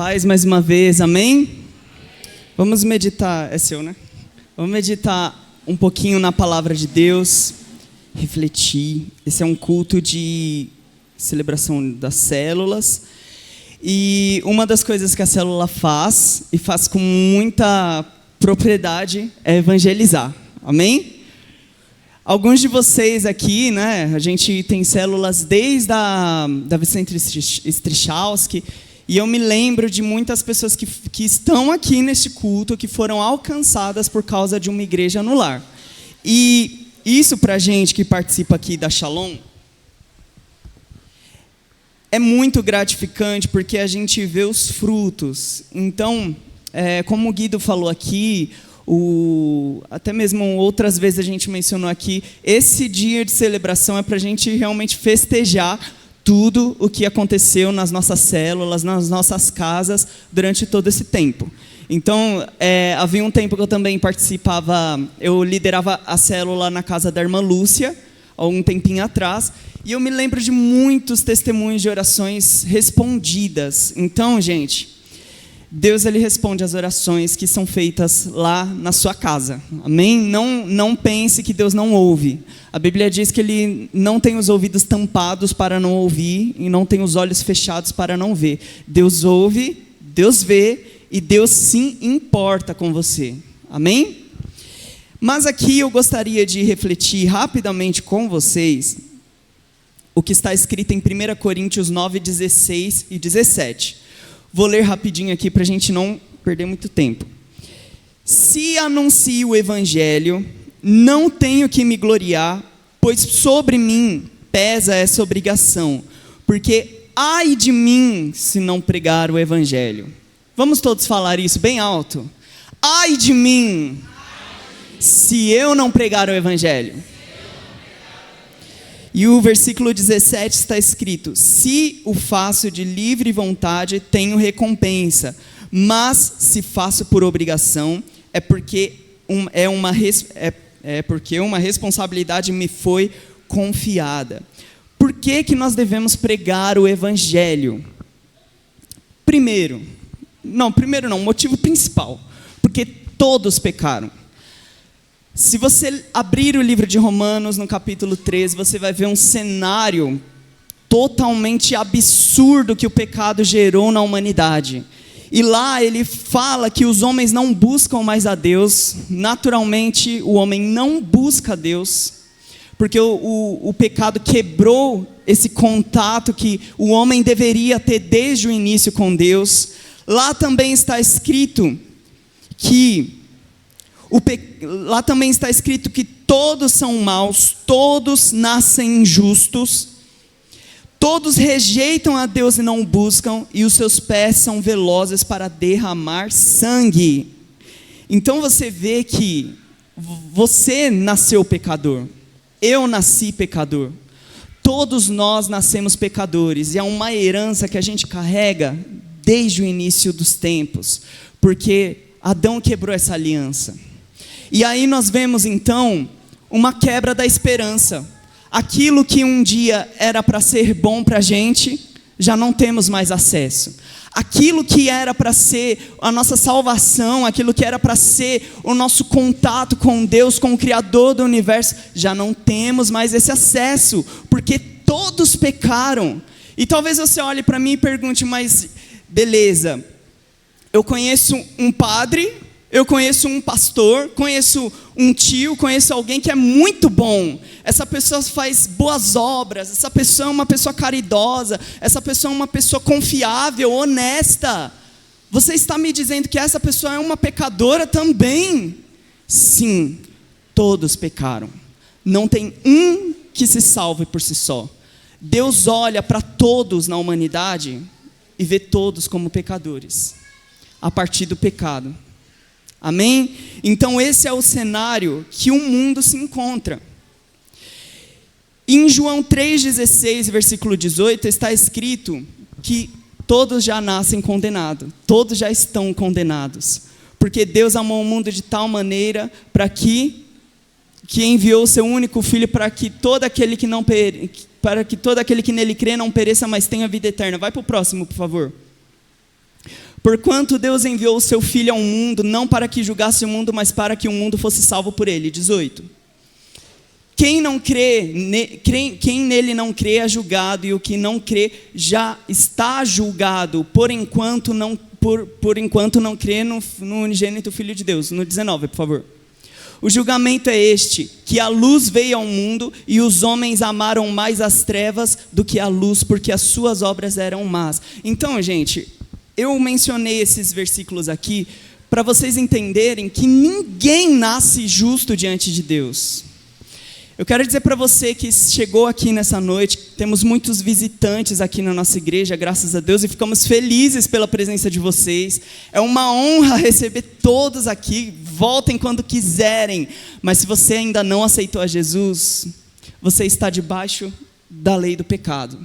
Paz mais uma vez, amém? Vamos meditar, é seu, né? Vamos meditar um pouquinho na palavra de Deus, refletir. Esse é um culto de celebração das células. E uma das coisas que a célula faz, e faz com muita propriedade, é evangelizar, amém? Alguns de vocês aqui, né, a gente tem células desde a Vicente Strichalski, e eu me lembro de muitas pessoas que estão aqui neste culto, que foram alcançadas por causa de uma igreja no lar. E isso para a gente que participa aqui da Shalom, é muito gratificante, porque a gente vê os frutos. Então, como o Guido falou aqui, até mesmo outras vezes a gente mencionou aqui, esse dia de celebração é para a gente realmente festejar tudo o que aconteceu nas nossas células, nas nossas casas, durante todo esse tempo. Então, havia um tempo que eu também participava, eu liderava a célula na casa da irmã Lúcia, há um tempinho atrás, e eu me lembro de muitos testemunhos de orações respondidas. Então, gente, Deus ele responde às orações que são feitas lá na sua casa, amém? Não pense que Deus não ouve. A Bíblia diz que Ele não tem os ouvidos tampados para não ouvir e não tem os olhos fechados para não ver. Deus ouve, Deus vê e Deus sim importa com você, amém? Mas aqui eu gostaria de refletir rapidamente com vocês o que está escrito em 1 Coríntios 9, 16 e 17. Vou ler rapidinho aqui para a gente não perder muito tempo. Se anuncio o evangelho, não tenho que me gloriar, pois sobre mim pesa essa obrigação, porque ai de mim se não pregar o evangelho. Vamos todos falar isso bem alto? Ai de mim se eu não pregar o evangelho. E o versículo 17 está escrito: se o faço de livre vontade, tenho recompensa, mas se faço por obrigação, é porque uma responsabilidade me foi confiada. Por que nós devemos pregar o evangelho? Motivo principal, porque todos pecaram. Se você abrir o livro de Romanos, no capítulo 13, você vai ver um cenário totalmente absurdo que o pecado gerou na humanidade. E lá ele fala que os homens não buscam mais a Deus. Naturalmente, o homem não busca a Deus, porque o pecado quebrou esse contato que o homem deveria ter desde o início com Deus. Lá também está escrito que todos são maus, todos nascem injustos, todos rejeitam a Deus e não o buscam, e os seus pés são velozes para derramar sangue. Então você vê que você nasceu pecador, eu nasci pecador, todos nós nascemos pecadores, e é uma herança que a gente carrega desde o início dos tempos, porque Adão quebrou essa aliança. E aí nós vemos então uma quebra da esperança. Aquilo que um dia era para ser bom para a gente, já não temos mais acesso. Aquilo que era para ser a nossa salvação, aquilo que era para ser o nosso contato com Deus, com o Criador do universo, já não temos mais esse acesso, porque todos pecaram. E talvez você olhe para mim e pergunte, mas beleza, eu conheço um padre, eu conheço um pastor, conheço um tio, conheço alguém que é muito bom. Essa pessoa faz boas obras, essa pessoa é uma pessoa caridosa, essa pessoa é uma pessoa confiável, honesta. Você está me dizendo que essa pessoa é uma pecadora também? Sim, todos pecaram. Não tem um que se salve por si só. Deus olha para todos na humanidade e vê todos como pecadores, a partir do pecado. Amém? Então esse é o cenário que o mundo se encontra. Em João 3,16, versículo 18, está escrito que todos já nascem condenados, todos já estão condenados, porque Deus amou o mundo de tal maneira que enviou o seu único Filho para que todo aquele que nele crê não pereça, mas tenha vida eterna. Vai para o próximo, por favor. Porquanto Deus enviou o seu Filho ao mundo, não para que julgasse o mundo, mas para que o mundo fosse salvo por ele. 18. Quem nele não crê é julgado, e o que não crê já está julgado, por enquanto não crê no unigênito Filho de Deus. No 19, por favor. O julgamento é este, que a luz veio ao mundo, e os homens amaram mais as trevas do que a luz, porque as suas obras eram más. Então, gente, eu mencionei esses versículos aqui para vocês entenderem que ninguém nasce justo diante de Deus. Eu quero dizer para você que chegou aqui nessa noite, temos muitos visitantes aqui na nossa igreja, graças a Deus, e ficamos felizes pela presença de vocês. É uma honra receber todos aqui, voltem quando quiserem, mas se você ainda não aceitou a Jesus, você está debaixo da lei do pecado.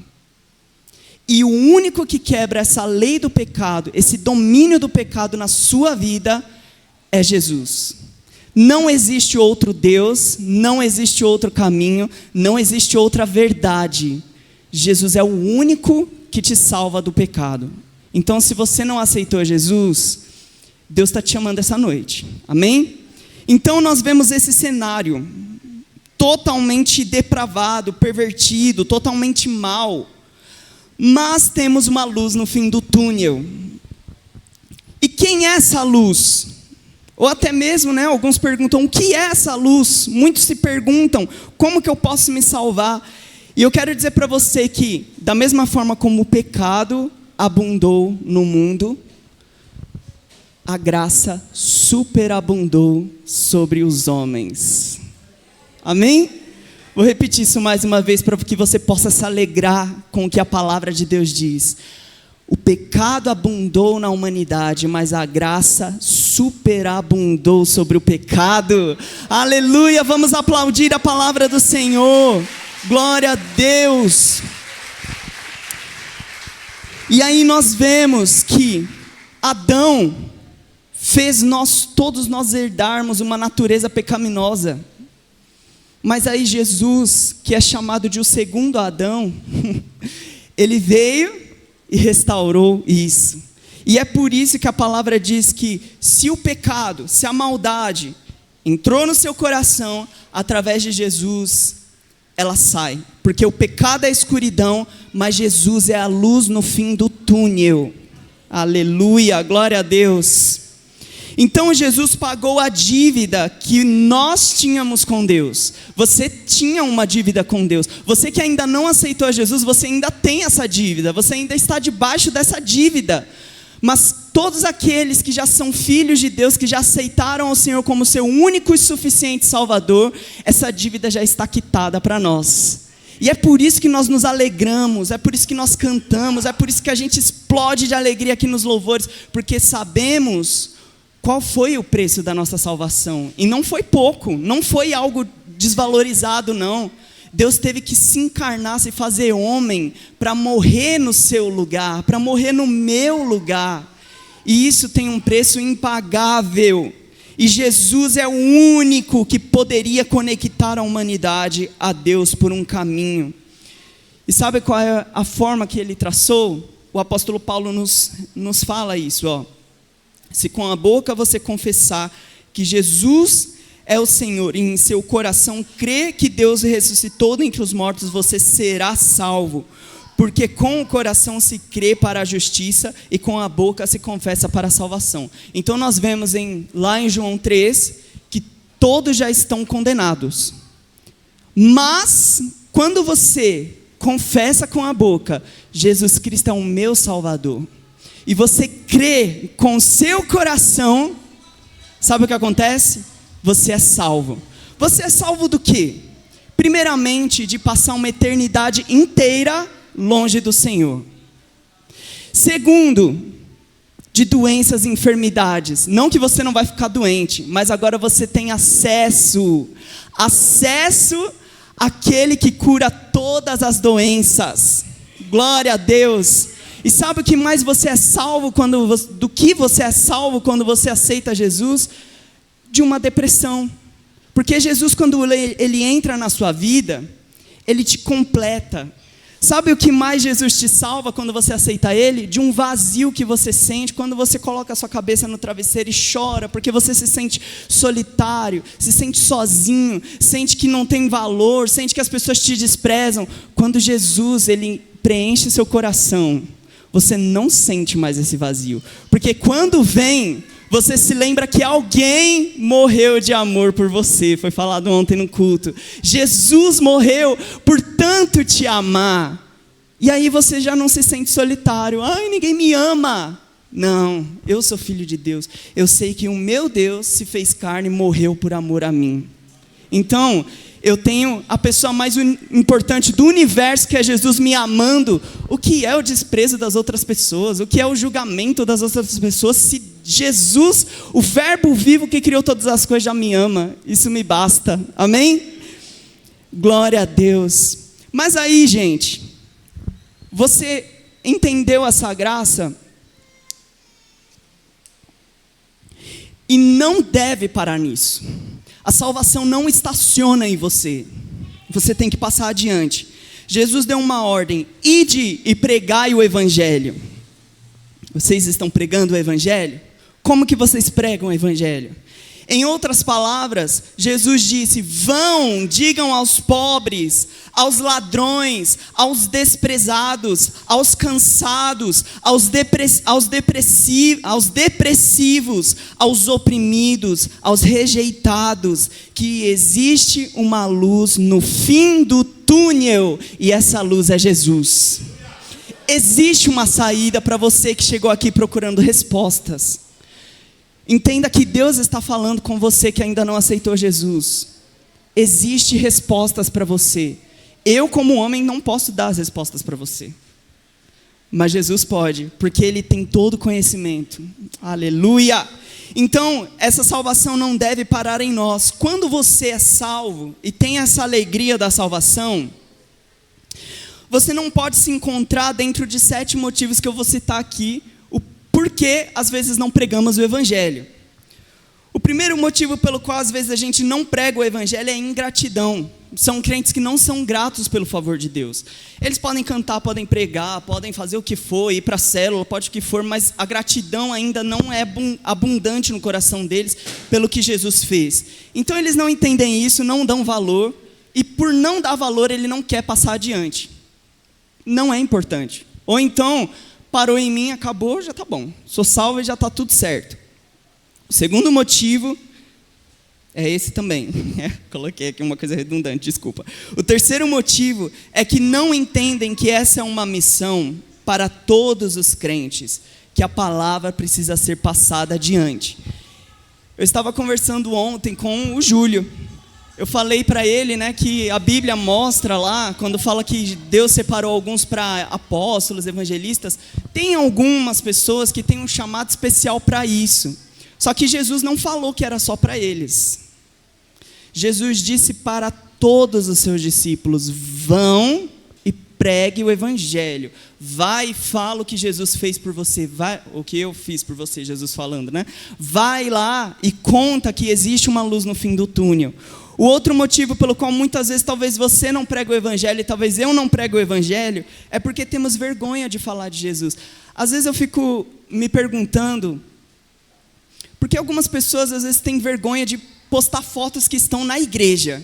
E o único que quebra essa lei do pecado, esse domínio do pecado na sua vida, é Jesus. Não existe outro Deus, não existe outro caminho, não existe outra verdade. Jesus é o único que te salva do pecado. Então, se você não aceitou Jesus, Deus está te chamando essa noite. Amém? Então, nós vemos esse cenário totalmente depravado, pervertido, totalmente mal. Mas temos uma luz no fim do túnel. E quem é essa luz? Ou até mesmo, alguns perguntam, o que é essa luz? Muitos se perguntam, como que eu posso me salvar? E eu quero dizer para você que, da mesma forma como o pecado abundou no mundo, a graça superabundou sobre os homens. Amém? Vou repetir isso mais uma vez para que você possa se alegrar com o que a palavra de Deus diz. O pecado abundou na humanidade, mas a graça superabundou sobre o pecado. Aleluia, vamos aplaudir a palavra do Senhor. Glória a Deus. E aí nós vemos que Adão fez todos nós herdarmos uma natureza pecaminosa. Mas aí Jesus, que é chamado de o segundo Adão, ele veio e restaurou isso. E é por isso que a palavra diz que se o pecado, se a maldade entrou no seu coração, através de Jesus, ela sai. Porque o pecado é a escuridão, mas Jesus é a luz no fim do túnel. Aleluia, glória a Deus. Então Jesus pagou a dívida que nós tínhamos com Deus. Você tinha uma dívida com Deus. Você que ainda não aceitou a Jesus, você ainda tem essa dívida. Você ainda está debaixo dessa dívida. Mas todos aqueles que já são filhos de Deus, que já aceitaram o Senhor como seu único e suficiente Salvador, essa dívida já está quitada para nós. E é por isso que nós nos alegramos, é por isso que nós cantamos, é por isso que a gente explode de alegria aqui nos louvores, porque sabemos qual foi o preço da nossa salvação. E não foi pouco, não foi algo desvalorizado, não. Deus teve que se encarnar, se fazer homem, para morrer no seu lugar, para morrer no meu lugar. E isso tem um preço impagável. E Jesus é o único que poderia conectar a humanidade a Deus por um caminho. E sabe qual é a forma que ele traçou? O apóstolo Paulo nos fala isso, ó. Se com a boca você confessar que Jesus é o Senhor, e em seu coração crer que Deus ressuscitou dentre os mortos, você será salvo. Porque com o coração se crê para a justiça, e com a boca se confessa para a salvação. Então nós vemos lá em João 3, que todos já estão condenados. Mas, quando você confessa com a boca, Jesus Cristo é o meu Salvador, e você crê com o seu coração, sabe o que acontece? Você é salvo. Você é salvo do quê? Primeiramente, de passar uma eternidade inteira longe do Senhor. Segundo, de doenças e enfermidades. Não que você não vai ficar doente, mas agora você tem acesso àquele que cura todas as doenças. Glória a Deus. E sabe o que mais você é salvo do que você é salvo quando você aceita Jesus? De uma depressão. Porque Jesus, quando ele entra na sua vida, ele te completa. Sabe o que mais Jesus te salva quando você aceita Ele? De um vazio que você sente quando você coloca a sua cabeça no travesseiro e chora, porque você se sente solitário, se sente sozinho, sente que não tem valor, sente que as pessoas te desprezam. Quando Jesus, Ele preenche seu coração, você não sente mais esse vazio, porque quando vem, você se lembra que alguém morreu de amor por você. Foi falado ontem no culto. Jesus morreu por tanto te amar. E aí você já não se sente solitário. Ai, ninguém me ama. Não, eu sou filho de Deus. Eu sei que o meu Deus se fez carne e morreu por amor a mim. Então, eu tenho a pessoa mais importante do universo, que é Jesus, me amando. O que é o desprezo das outras pessoas? O que é o julgamento das outras pessoas? Se Jesus, o verbo vivo que criou todas as coisas, já me ama, isso me basta. Amém? Glória a Deus. Mas aí, gente, você entendeu essa graça? E não deve parar nisso. A salvação não estaciona em você. Você tem que passar adiante. Jesus deu uma ordem: ide e pregai o evangelho. Vocês estão pregando o evangelho? Como que vocês pregam o evangelho? Em outras palavras, Jesus disse: vão, digam aos pobres, aos ladrões, aos desprezados, aos cansados, aos depressivos, aos oprimidos, aos rejeitados, que existe uma luz no fim do túnel, e essa luz é Jesus. Existe uma saída para você que chegou aqui procurando respostas. Entenda que Deus está falando com você que ainda não aceitou Jesus. Existem respostas para você. Eu, como homem, não posso dar as respostas para você. Mas Jesus pode, porque Ele tem todo o conhecimento. Aleluia! Então, essa salvação não deve parar em nós. Quando você é salvo e tem essa alegria da salvação, você não pode se encontrar dentro de 7 motivos que eu vou citar aqui, por que às vezes não pregamos o evangelho. O primeiro motivo pelo qual às vezes a gente não prega o evangelho é ingratidão. São crentes que não são gratos pelo favor de Deus. Eles podem cantar, podem pregar, podem fazer o que for, ir para a célula, pode o que for, mas a gratidão ainda não é abundante no coração deles pelo que Jesus fez. Então eles não entendem isso, não dão valor, e por não dar valor ele não quer passar adiante. Não é importante. Ou então, parou em mim, acabou, já está bom. Sou salvo e já está tudo certo. O segundo motivo é esse também. Coloquei aqui uma coisa redundante, desculpa. O terceiro motivo é que não entendem que essa é uma missão para todos os crentes, que a palavra precisa ser passada adiante. Eu estava conversando ontem com o Júlio. Eu falei para ele, né, que a Bíblia mostra lá, quando fala que Deus separou alguns para apóstolos, evangelistas, tem algumas pessoas que têm um chamado especial para isso. Só que Jesus não falou que era só para eles. Jesus disse para todos os seus discípulos: vão e pregue o evangelho. Vai e fala o que Jesus fez por você. Vai, o que eu fiz por você, Jesus falando, né? Vai lá e conta que existe uma luz no fim do túnel. O outro motivo pelo qual muitas vezes talvez você não pregue o evangelho e talvez eu não pregue o evangelho é porque temos vergonha de falar de Jesus. Às vezes eu fico me perguntando, por que algumas pessoas às vezes têm vergonha de postar fotos que estão na igreja?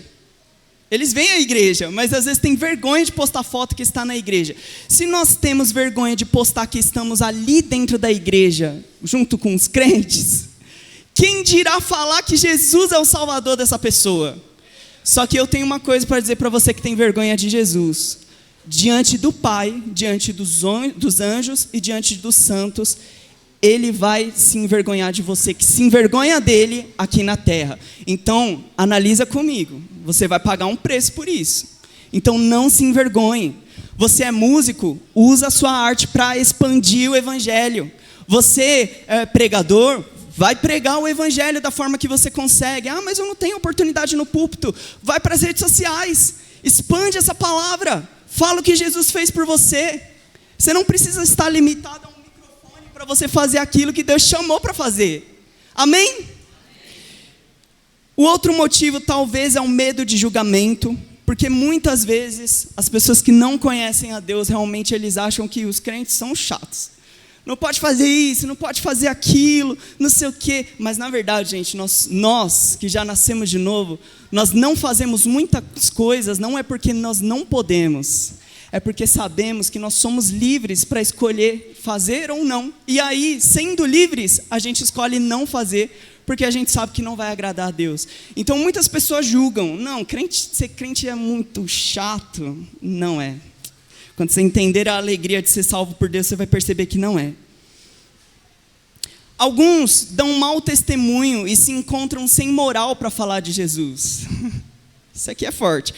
Eles vêm à igreja, mas às vezes têm vergonha de postar foto que está na igreja. Se nós temos vergonha de postar que estamos ali dentro da igreja, junto com os crentes, quem dirá falar que Jesus é o Salvador dessa pessoa? Só que eu tenho uma coisa para dizer para você que tem vergonha de Jesus. Diante do Pai, diante dos anjos e diante dos santos, Ele vai se envergonhar de você, que se envergonha dele aqui na terra. Então, analisa comigo. Você vai pagar um preço por isso. Então, não se envergonhe. Você é músico, usa a sua arte para expandir o evangelho. Você é pregador, vai pregar o evangelho da forma que você consegue. Ah, mas eu não tenho oportunidade no púlpito. Vai para as redes sociais, expande essa palavra. Fala o que Jesus fez por você. Você não precisa estar limitado a um microfone para você fazer aquilo que Deus chamou para fazer. Amém? O outro motivo talvez é o medo de julgamento, Porque muitas vezes as pessoas que não conhecem a Deus, realmente eles acham que os crentes são chatos. Não pode fazer isso, não pode fazer aquilo, não sei o quê. Mas na verdade, gente, nós que já nascemos de novo, nós não fazemos muitas coisas, não é porque nós não podemos. É porque sabemos que nós somos livres para escolher fazer ou não. E aí, sendo livres, a gente escolhe não fazer, porque a gente sabe que não vai agradar a Deus. Então muitas pessoas julgam, não, ser crente é muito chato. Não é. Quando você entender a alegria de ser salvo por Deus, você vai perceber que não é. Alguns dão mau testemunho e se encontram sem moral para falar de Jesus. Isso aqui é forte.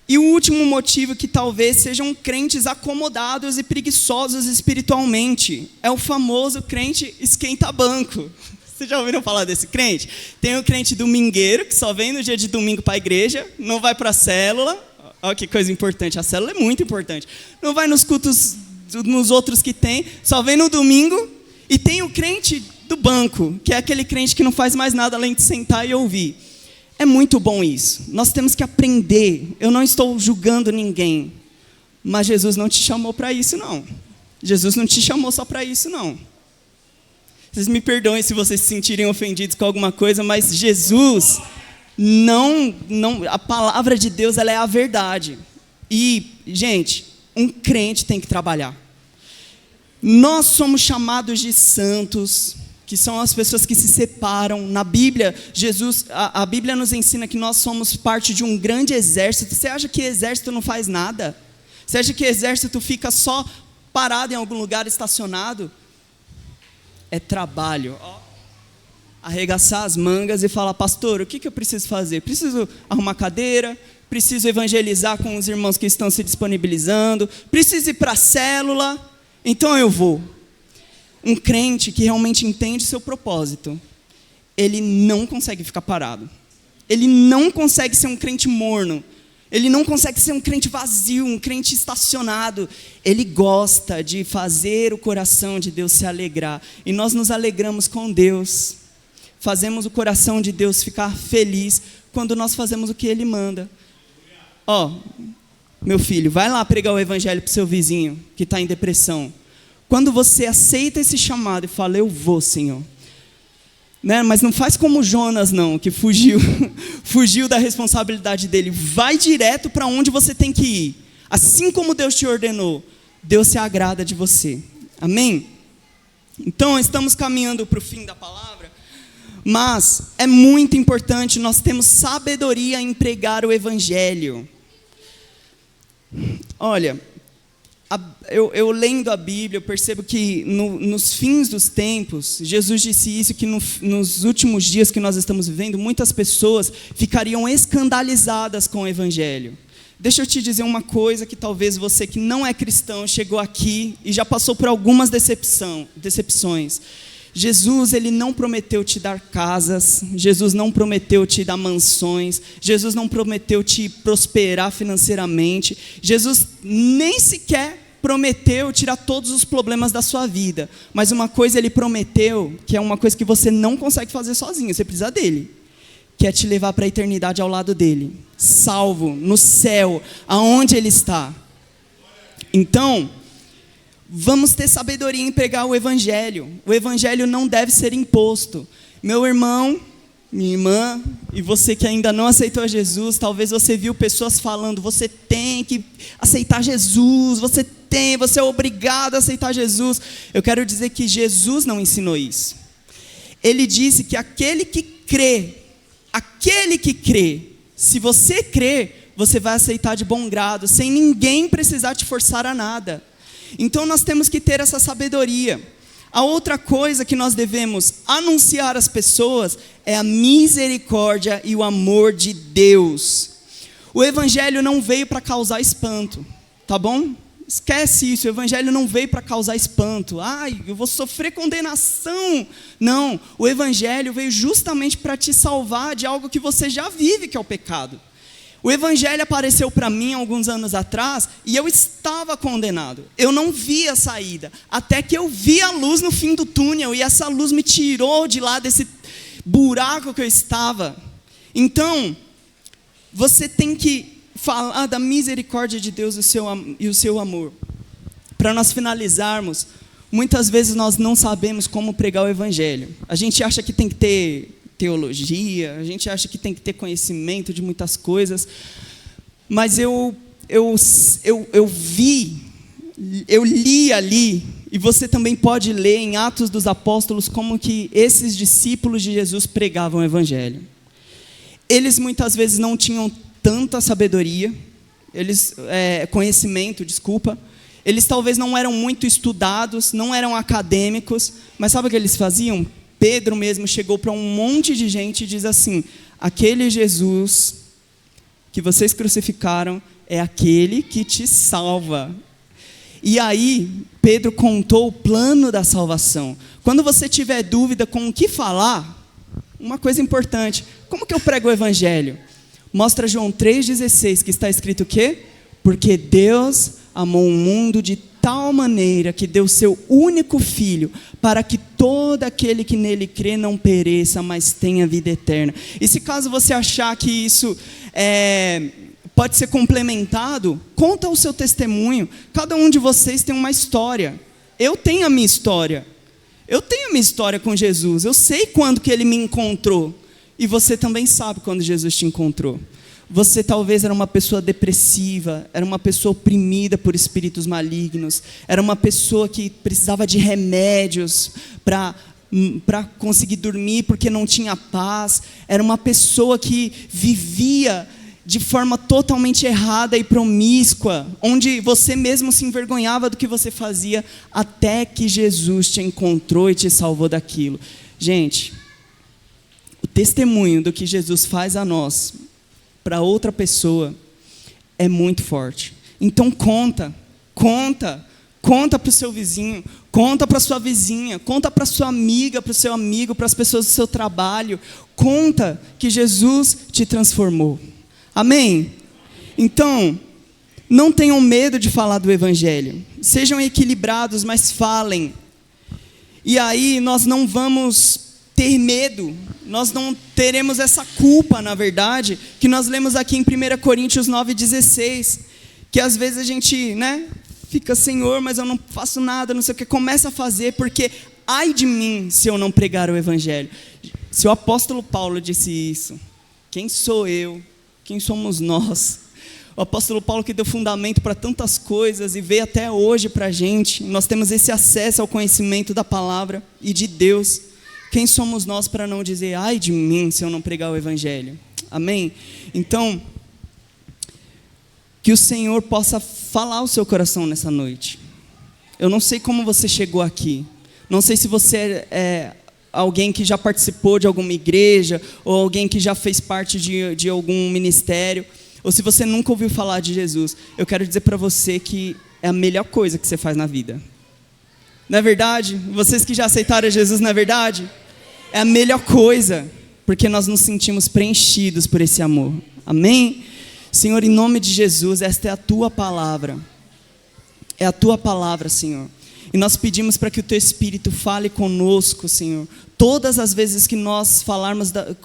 E o último motivo, que talvez sejam crentes acomodados e preguiçosos espiritualmente, é o famoso crente esquenta-banco. Vocês já ouviram falar desse crente? Tem o crente domingueiro, que só vem no dia de domingo para a igreja, não vai para a célula. Olha que coisa importante, a célula é muito importante. Não vai nos cultos, nos outros que tem, só vem no domingo. E tem o crente do banco, que é aquele crente que não faz mais nada além de sentar e ouvir. É muito bom isso. Nós temos que aprender. Eu não estou julgando ninguém, mas Jesus não te chamou para isso, não. Jesus não te chamou só para isso, não. Vocês me perdoem se vocês se sentirem ofendidos com alguma coisa, mas Jesus não, a palavra de Deus, ela é a verdade. E, gente, um crente tem que trabalhar. Nós somos chamados de santos, que são as pessoas que se separam. Na Bíblia, a Bíblia nos ensina que nós somos parte de um grande exército. Você acha que exército não faz nada? Você acha que exército fica só parado em algum lugar, estacionado? É trabalho. Arregaçar as mangas e falar, pastor, o que eu preciso fazer? Preciso arrumar cadeira? Preciso evangelizar com os irmãos que estão se disponibilizando? Preciso ir para a célula? Então eu vou. Um crente que realmente entende o seu propósito, ele não consegue ficar parado. Ele não consegue ser um crente morno. Ele não consegue ser um crente vazio, um crente estacionado. Ele gosta de fazer o coração de Deus se alegrar. E nós nos alegramos com Deus. Fazemos o coração de Deus ficar feliz quando nós fazemos o que Ele manda. Meu filho, vai lá pregar o evangelho para o seu vizinho que está em depressão. Quando você aceita esse chamado e fala, eu vou, Senhor. Né? Mas não faz como Jonas, não, que fugiu da responsabilidade dele. Vai direto para onde você tem que ir. Assim como Deus te ordenou, Deus se agrada de você. Amém? Então, estamos caminhando para o fim da palavra. Mas é muito importante, nós temos sabedoria em pregar o evangelho. Olha, eu lendo a Bíblia, eu percebo que nos fins dos tempos, Jesus disse isso, que nos últimos dias que nós estamos vivendo, muitas pessoas ficariam escandalizadas com o evangelho. Deixa eu te dizer uma coisa, que talvez você que não é cristão chegou aqui e já passou por algumas decepções. Jesus, ele não prometeu te dar casas, Jesus não prometeu te dar mansões, Jesus não prometeu te prosperar financeiramente, Jesus nem sequer prometeu tirar todos os problemas da sua vida, mas uma coisa ele prometeu, que é uma coisa que você não consegue fazer sozinho, você precisa dele, que é te levar para a eternidade ao lado dele, salvo, no céu, aonde ele está. Então, vamos ter sabedoria em pregar o evangelho. O evangelho não deve ser imposto. Meu irmão, minha irmã, e você que ainda não aceitou Jesus, talvez você viu pessoas falando, você tem que aceitar Jesus, você é obrigado a aceitar Jesus. Eu quero dizer que Jesus não ensinou isso. Ele disse que aquele que crê, se você crer, você vai aceitar de bom grado, sem ninguém precisar te forçar a nada. Então nós temos que ter essa sabedoria. A outra coisa que nós devemos anunciar às pessoas é a misericórdia e o amor de Deus. O evangelho não veio para causar espanto, tá bom? Esquece isso, o evangelho não veio para causar espanto. Eu vou sofrer condenação. Não, o evangelho veio justamente para te salvar de algo que você já vive, que é o pecado. O evangelho apareceu para mim alguns anos atrás e eu estava condenado. Eu não via a saída, até que eu vi a luz no fim do túnel e essa luz me tirou de lá desse buraco que eu estava. Então, você tem que falar da misericórdia de Deus e o seu amor. Para nós finalizarmos, muitas vezes nós não sabemos como pregar o evangelho. A gente acha que tem que ter teologia, a gente acha que tem que ter conhecimento de muitas coisas, mas eu li ali, e você também pode ler em Atos dos Apóstolos como que esses discípulos de Jesus pregavam o evangelho. Eles muitas vezes não tinham tanta sabedoria, conhecimento, eles talvez não eram muito estudados, não eram acadêmicos, mas sabe o que eles faziam? Pedro mesmo chegou para um monte de gente e diz assim: aquele Jesus que vocês crucificaram é aquele que te salva. E aí, Pedro contou o plano da salvação. Quando você tiver dúvida com o que falar, uma coisa importante: como que eu prego o evangelho? Mostra João 3,16, que está escrito o quê? Porque Deus amou o mundo de tal maneira que deu seu único filho, para que todo aquele que nele crê não pereça, mas tenha vida eterna. E se caso você achar que isso pode ser complementado, conta o seu testemunho. Cada um de vocês tem uma história. Eu tenho a minha história. Eu tenho a minha história com Jesus. Eu sei quando que ele me encontrou. E você também sabe quando Jesus te encontrou. Você talvez era uma pessoa depressiva, era uma pessoa oprimida por espíritos malignos, era uma pessoa que precisava de remédios para conseguir dormir porque não tinha paz, era uma pessoa que vivia de forma totalmente errada e promíscua, onde você mesmo se envergonhava do que você fazia, até que Jesus te encontrou e te salvou daquilo. Gente, o testemunho do que Jesus faz a nós, para outra pessoa, é muito forte. Então conta para o seu vizinho, conta para a sua vizinha, conta para a sua amiga, para o seu amigo, para as pessoas do seu trabalho, conta que Jesus te transformou. Amém? Então, não tenham medo de falar do evangelho, sejam equilibrados, mas falem. E aí nós não vamos ter medo, nós não teremos essa culpa, na verdade, que nós lemos aqui em 1 Coríntios 9,16, que às vezes a gente, fica: Senhor, mas eu não faço nada, não sei o que, começa a fazer, porque ai de mim se eu não pregar o evangelho. Se o apóstolo Paulo disse isso, quem sou eu? Quem somos nós? O apóstolo Paulo, que deu fundamento para tantas coisas e veio até hoje para a gente, nós temos esse acesso ao conhecimento da palavra e de Deus. Quem somos nós para não dizer ai de mim se eu não pregar o evangelho? Amém? Então, que o Senhor possa falar ao seu coração nessa noite. Eu não sei como você chegou aqui, não sei se você é alguém que já participou de alguma igreja, ou alguém que já fez parte de algum ministério, ou se você nunca ouviu falar de Jesus. Eu quero dizer para você que é a melhor coisa que você faz na vida. Não é verdade? Vocês que já aceitaram Jesus, não é verdade? É a melhor coisa, porque nós nos sentimos preenchidos por esse amor. Amém? Senhor, em nome de Jesus, esta é a Tua palavra. É a Tua palavra, Senhor. E nós pedimos para que o Teu Espírito fale conosco, Senhor. Todas as vezes que nós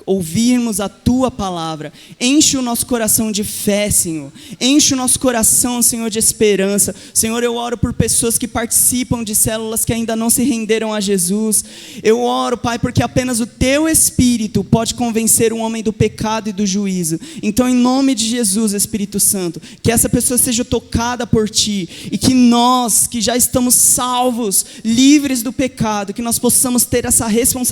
ouvirmos a Tua palavra, enche o nosso coração de fé, Senhor. Enche o nosso coração, Senhor, de esperança. Senhor, eu oro por pessoas que participam de células que ainda não se renderam a Jesus. Eu oro, Pai, porque apenas o Teu Espírito pode convencer o homem do pecado e do juízo. Então, em nome de Jesus, Espírito Santo, que essa pessoa seja tocada por Ti, e que nós, que já estamos salvos, livres do pecado, que nós possamos ter essa responsabilidade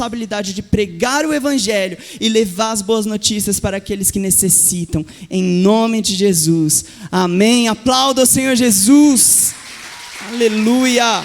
de pregar o evangelho e levar as boas notícias para aqueles que necessitam, em nome de Jesus. Amém. Aplauda o Senhor Jesus. Aleluia.